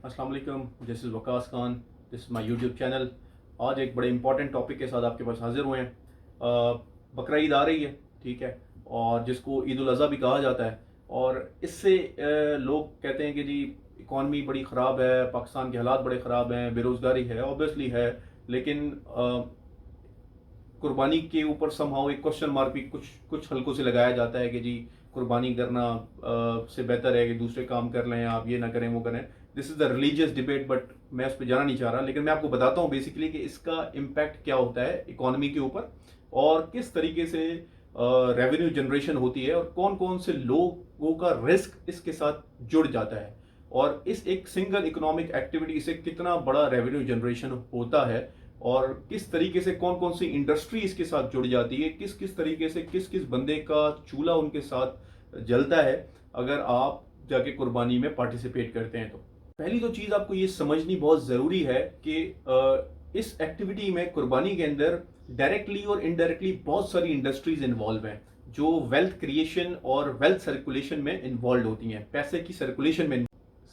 अस्सलाम वालेकुम, this is Waqas Khan, this is my YouTube channel. आज एक बड़े इंपॉर्टेंट टॉपिक के साथ आपके पास हाजिर हुए हैं। बकरा ईद आ रही है, ठीक है, और जिसको ईद उल अज़हा भी कहा जाता है। और इससे लोग कहते हैं कि जी इकॉनमी बड़ी ख़राब है, पाकिस्तान के हालात बड़े ख़राब हैं, बेरोज़गारी है, ऑब्वियसली है। लेकिन कुर्बानी के ऊपर समहाउ एक क्वेश्चन मार्क भी कुछ कुछ हल्कों से लगाया जाता है कि जी कुर्बानी करना से बेहतर है कि दूसरे काम कर लें, आप ये ना करें वो करें। This is the religious debate, but मैं उस पर जाना नहीं चाह रहा। लेकिन मैं आपको बताता हूँ बेसिकली कि इसका इम्पैक्ट क्या होता है इकोनॉमी के ऊपर, और किस तरीके से रेवेन्यू जनरेशन होती है, और कौन कौन से लोगों का रिस्क इसके साथ जुड़ जाता है, और इस एक सिंगल इकोनॉमिक एक्टिविटी से कितना बड़ा रेवेन्यू जनरेशन होता है, और किस तरीके से कौन कौन सी इंडस्ट्री इसके साथ जुड़ जाती है, किस किस तरीके से किस किस बंदे का चूल्हा उनके साथ जलता है अगर आप जाके कुर्बानी में पार्टिसिपेट करते हैं। तो पहली तो चीज़ आपको ये समझनी बहुत ज़रूरी है कि इस एक्टिविटी में, कुर्बानी के अंदर, डायरेक्टली और इनडायरेक्टली बहुत सारी इंडस्ट्रीज इन्वॉल्व हैं जो वेल्थ क्रिएशन और वेल्थ सर्कुलेशन में इन्वॉल्व होती हैं, पैसे की सर्कुलेशन में।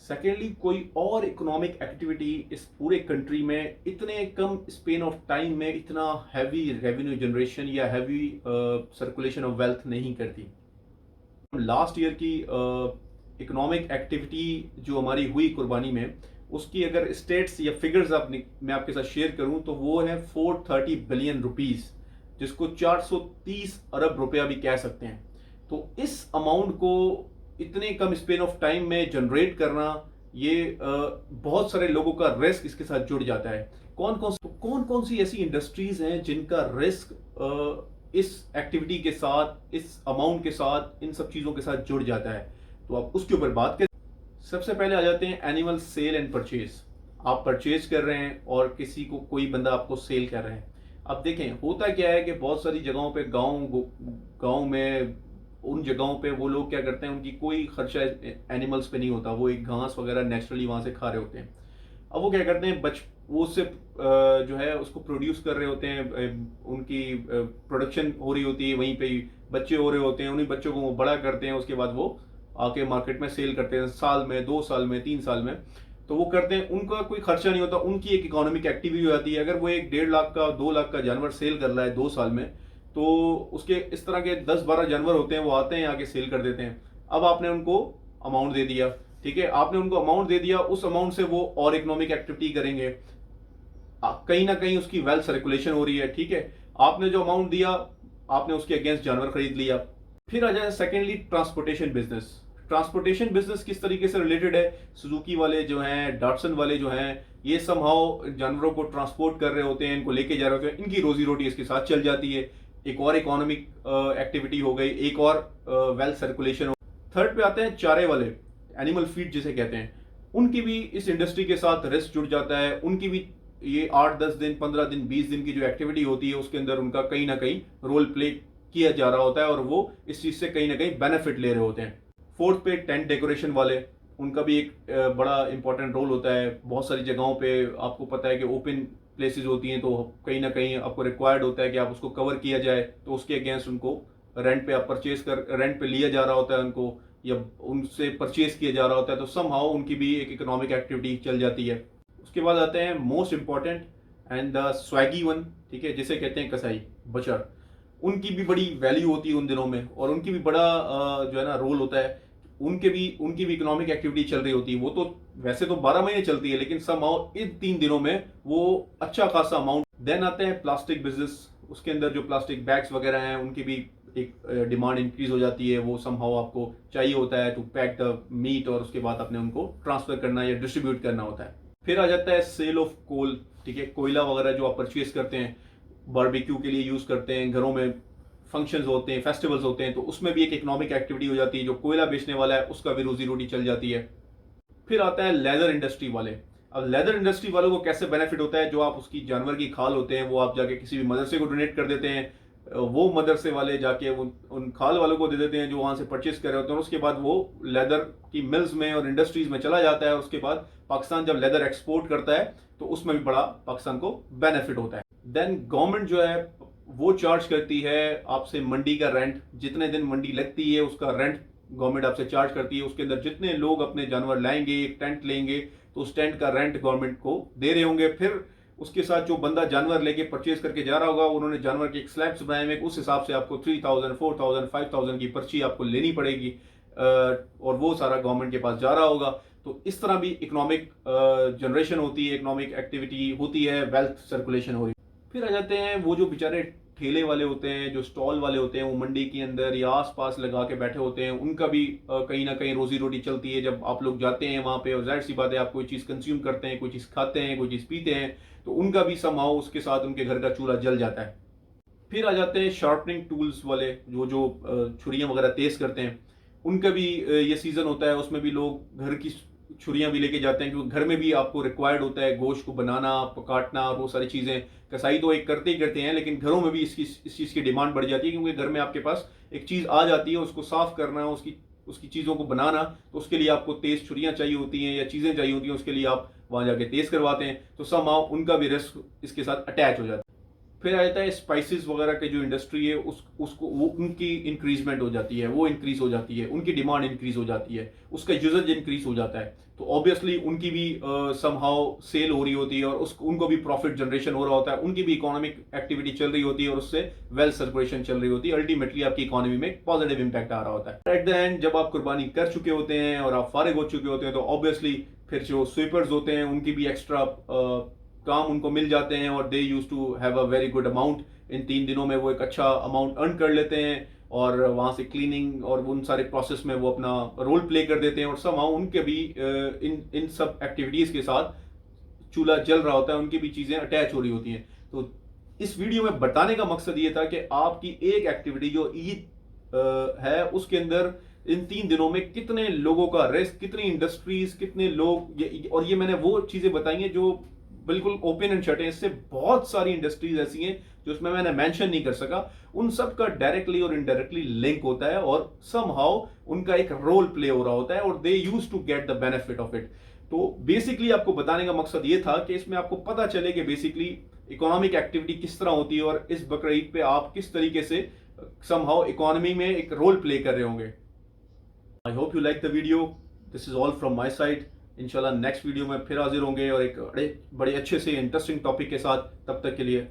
सेकेंडली, कोई और इकोनॉमिक एक्टिविटी इस पूरे कंट्री में इतने कम स्पेन ऑफ टाइम में इतना हैवी रेवेन्यू जनरेशन या हैवी सर्कुलेशन ऑफ वेल्थ नहीं करती। लास्ट ईयर की इकोनॉमिक एक्टिविटी जो हमारी हुई कुर्बानी में, उसकी अगर स्टेट्स या फिगर्स मैं आपके साथ शेयर करूं तो वो है 430 बिलियन रुपीस, जिसको 430 अरब रुपया भी कह सकते हैं। तो इस अमाउंट को इतने कम स्पेन ऑफ टाइम में जनरेट करना, ये बहुत सारे लोगों का रिस्क इसके साथ जुड़ जाता है। कौन कौन सी ऐसी इंडस्ट्रीज हैं जिनका रिस्क इस एक्टिविटी के साथ, इस अमाउंट के साथ, इन सब चीज़ों के साथ जुड़ जाता है, तो आप उसके ऊपर बात करें। सबसे पहले आ जाते हैं एनिमल सेल एंड परचेज। आप परचेज कर रहे हैं और किसी को, कोई बंदा आपको सेल कर रहे हैं। अब देखें होता क्या है कि बहुत सारी जगहों पे, गांव में, उन जगहों पे वो लोग क्या करते हैं, उनकी कोई खर्चा एनिमल्स पे नहीं होता, वो एक घास वगैरह नेचुरली वहां से खा रहे होते हैं। अब वो क्या करते हैं, वो उससे जो है उसको प्रोड्यूस कर रहे होते हैं, उनकी प्रोडक्शन हो रही होती है, वहीं पे ही बच्चे हो रहे होते हैं, उन्हीं बच्चों को वो बड़ा करते हैं, उसके बाद वो आके मार्केट में सेल करते हैं, साल में, 2 साल में, 3 साल में। तो वो करते हैं, उनका कोई खर्चा नहीं होता, उनकी एक इकोनॉमिक एक्टिविटी हो जाती है। अगर वो एक 1.5 लाख का, 2 लाख का जानवर सेल कर रहा है 2 साल में, तो उसके इस तरह के 10-12 जानवर होते हैं, वो आते हैं, आके सेल कर देते हैं। अब आपने उनको अमाउंट दे दिया, ठीक है, आपने उनको अमाउंट दे दिया, उस अमाउंट से वो और इकोनॉमिक एक्टिविटी करेंगे, कहीं ना कहीं उसकी वेल्थ सर्कुलेशन हो रही है, ठीक है। आपने जो अमाउंट दिया, आपने उसके अगेंस्ट जानवर खरीद लिया। फिर आ जाए secondly transportation business. Transportation business किस तरीके से रिलेटेड है, सुजुकी वाले जो हैं, डाटसन वाले जो हैं, ये समहाउ जानवरों को ट्रांसपोर्ट कर रहे होते हैं, इनको लेके जा रहे होते हैं, इनकी रोजी रोटी इसके साथ चल जाती है। एक और इकोनॉमिक एक्टिविटी हो गई, एक और वेल्थ सर्कुलेशन हो। थर्ड पे आते हैं चारे वाले, एनिमल फीड जिसे कहते हैं। उनकी भी इस इंडस्ट्री के साथ रिस्क जुड़ जाता है। उनकी भी ये 8-10 दिन, 15 दिन, 20 दिन की जो एक्टिविटी होती है, उसके अंदर उनका कहीं ना कहीं रोल प्ले किया जा रहा होता है, और वो इस चीज से कहीं ना कहीं बेनिफिट ले रहे होते हैं। फोर्थ पे टेंट डेकोरेशन वाले, उनका भी एक बड़ा इंपॉर्टेंट रोल होता है। बहुत सारी जगहों पे आपको पता है कि ओपन प्लेसेस होती हैं, तो कहीं ना कहीं आपको रिक्वायर्ड होता है कि आप उसको कवर किया जाए, तो उसके अगेंस्ट उनको रेंट पे आप परचेज कर, रेंट पे लिया जा रहा होता है उनको, या उनसे परचेज किया जा रहा होता है, तो समहाउ उनकी भी एक इकोनॉमिक एक्टिविटी चल जाती है। उसके बाद आते हैं most important and the Swiggy one, ठीक है, जिसे कहते हैं कसाई, बचर। उनकी भी बड़ी वैल्यू होती है उन दिनों में, और उनकी भी बड़ा जो है ना रोल होता है। उनकी भी इकोनॉमिक एक्टिविटी चल रही होती है। वो तो वैसे तो 12 महीने चलती है, लेकिन समहाउ इन 3 दिनों में वो अच्छा खासा अमाउंट। देन आते हैं प्लास्टिक बिजनेस। उसके अंदर जो प्लास्टिक बैग्स वगैरह हैं, उनकी भी एक डिमांड इंक्रीज हो जाती है। वो समहाउ आपको चाहिए होता है टू पैक द मीट, और उसके बाद अपने उनको ट्रांसफर करना या डिस्ट्रीब्यूट करना होता है। फिर आ जाता है सेल ऑफ कोल, ठीक है, कोयला वगैरह जो आप परचेज करते हैं, बारबेक्यू के लिए यूज करते हैं, घरों में फंक्शंस होते हैं, फेस्टिवल्स होते हैं, तो उसमें भी एक इकोनॉमिक एक्टिविटी हो जाती है। जो कोयला बेचने वाला है उसका भी रोजी रोटी चल जाती है। फिर आता है लेदर इंडस्ट्री वाले। अब लेदर इंडस्ट्री वालों को कैसे बेनिफिट होता है, जो आप उसकी जानवर की खाल होते हैं, वो आप जाके किसी भी मदरसे को डोनेट कर देते हैं, वो मदरसे वाले जाके उन खाल वालों को दे देते हैं जो वहां से परचेज कर रहे होते हैं, और उसके बाद वो लेदर की मिल्स में और इंडस्ट्रीज में चला जाता है। उसके बाद पाकिस्तान जब लेदर एक्सपोर्ट करता है, तो उसमें भी बड़ा पाकिस्तान को बेनिफिट होता है। देन गवर्नमेंट जो है वो चार्ज करती है आपसे मंडी का रेंट। जितने दिन मंडी लगती है उसका रेंट गवर्नमेंट आपसे चार्ज करती है। उसके अंदर जितने लोग अपने जानवर लाएंगे, एक टेंट लेंगे, तो उस टेंट का रेंट गवर्नमेंट को दे रहे होंगे। फिर उसके साथ जो बंदा जानवर लेके परचेज करके जा रहा होगा, उन्होंने जानवर के एक स्लैब्स बनाए हुए, उस हिसाब से आपको 3000, 4000, 5000 की पर्ची आपको लेनी पड़ेगी और वो सारा गवर्नमेंट के पास जा रहा होगा। तो इस तरह भी इकोनॉमिक जनरेशन होती है, इकोनॉमिक एक्टिविटी होती है, वेल्थ सर्कुलेशन हो रही है। फिर आ जाते हैं वो जो बेचारे ठेले वाले होते हैं, जो स्टॉल वाले होते हैं, वो मंडी के अंदर या आसपास लगा के बैठे होते हैं, उनका भी कहीं ना कहीं रोजी रोटी चलती है। जब आप लोग जाते हैं वहां पे और जाहिर सी बात है आप कोई चीज़ कंज्यूम करते हैं, कोई चीज़ खाते हैं, कोई चीज़ पीते हैं, तो उनका भी समहाउ उसके साथ उनके घर का चूल्हा जल जाता है। फिर आ जाते हैं शार्पनिंग टूल्स वाले, जो छुरियां वगैरह तेज करते हैं, उनका भी ये सीजन होता है। उसमें भी लोग घर की छुरियां भी लेके जाते हैं, क्योंकि घर में भी आपको रिक्वायर्ड होता है गोश्त को बनाना, काटना और वो सारी चीज़ें। कसाई तो एक करते ही करते हैं, लेकिन घरों में भी इस चीज़ की डिमांड बढ़ जाती है, क्योंकि घर में आपके पास एक चीज़ आ जाती है, उसको साफ करना, उसकी चीज़ों को बनाना, तो उसके लिए आपको तेज छुरियां चाहिए होती हैं या चीज़ें चाहिए होती हैं, उसके लिए आप वहां जाके तेज करवाते हैं। तो समहाउ उनका भी रिस्क इसके साथ अटैच हो जाता है। फिर आ जाता है स्पाइसेस वगैरह की जो इंडस्ट्री है, उसको वो उनकी इंक्रीजमेंट हो जाती है, वो इंक्रीज हो जाती है, उनकी डिमांड इंक्रीज हो जाती है, उसका यूजेज इंक्रीज हो जाता है। तो ऑब्वियसली उनकी भी समहाउ सेल हो रही होती है और उनको भी प्रॉफिट जनरेशन हो रहा होता है, उनकी भी इकोनॉमिक एक्टिविटी चल रही होती है और उससे वेल्थ सर्कुलेशन चल रही होती है। अल्टीमेटली आपकी इकोनॉमी में पॉजिटिव इंपैक्ट आ रहा होता है। एट द एंड जब आप कुर्बानी कर चुके होते हैं और आप फारिग हो चुके होते हैं, तो ऑब्वियसली फिर जो स्वीपर्स होते हैं उनकी भी एक्स्ट्रा काम उनको मिल जाते हैं और they used to have a very good amount. इन 3 दिनों में वो एक अच्छा अमाउंट अर्न कर लेते हैं और वहां से क्लीनिंग और उन सारे प्रोसेस में वो अपना रोल प्ले कर देते हैं और समहाउ उनके भी इन सब एक्टिविटीज के साथ चूल्हा जल रहा होता है, उनकी भी चीजें अटैच हो रही होती हैं। तो इस वीडियो में बताने का मकसद ये था कि आपकी एक एक्टिविटी जो ईद है, उसके अंदर इन 3 दिनों में कितने लोगों का रिस्क, कितनी इंडस्ट्रीज, कितने लोग और ये मैंने वो चीजें बताई हैं जो बिल्कुल ओपन एंड शट है। इससे बहुत सारी इंडस्ट्रीज ऐसी हैं जो उसमें मैंने मेंशन नहीं कर सका, उन सब का डायरेक्टली और इनडायरेक्टली लिंक होता है और समहाउ उनका एक रोल प्ले हो रहा होता है और they used to get the benefit of it. तो बेसिकली आपको बताने का मकसद ये था कि इसमें आपको पता चले कि बेसिकली इकोनॉमिक एक्टिविटी किस तरह होती है और इस बकरीद ईद पे आप किस तरीके से समहाउ इकोनॉमी में एक रोल प्ले कर रहे होंगे। I hope you like the video. This is all from my side. इंशाल्लाह नेक्स्ट वीडियो में फिर हाजिर होंगे और एक बड़े अच्छे से इंटरेस्टिंग टॉपिक के साथ। तब तक के लिए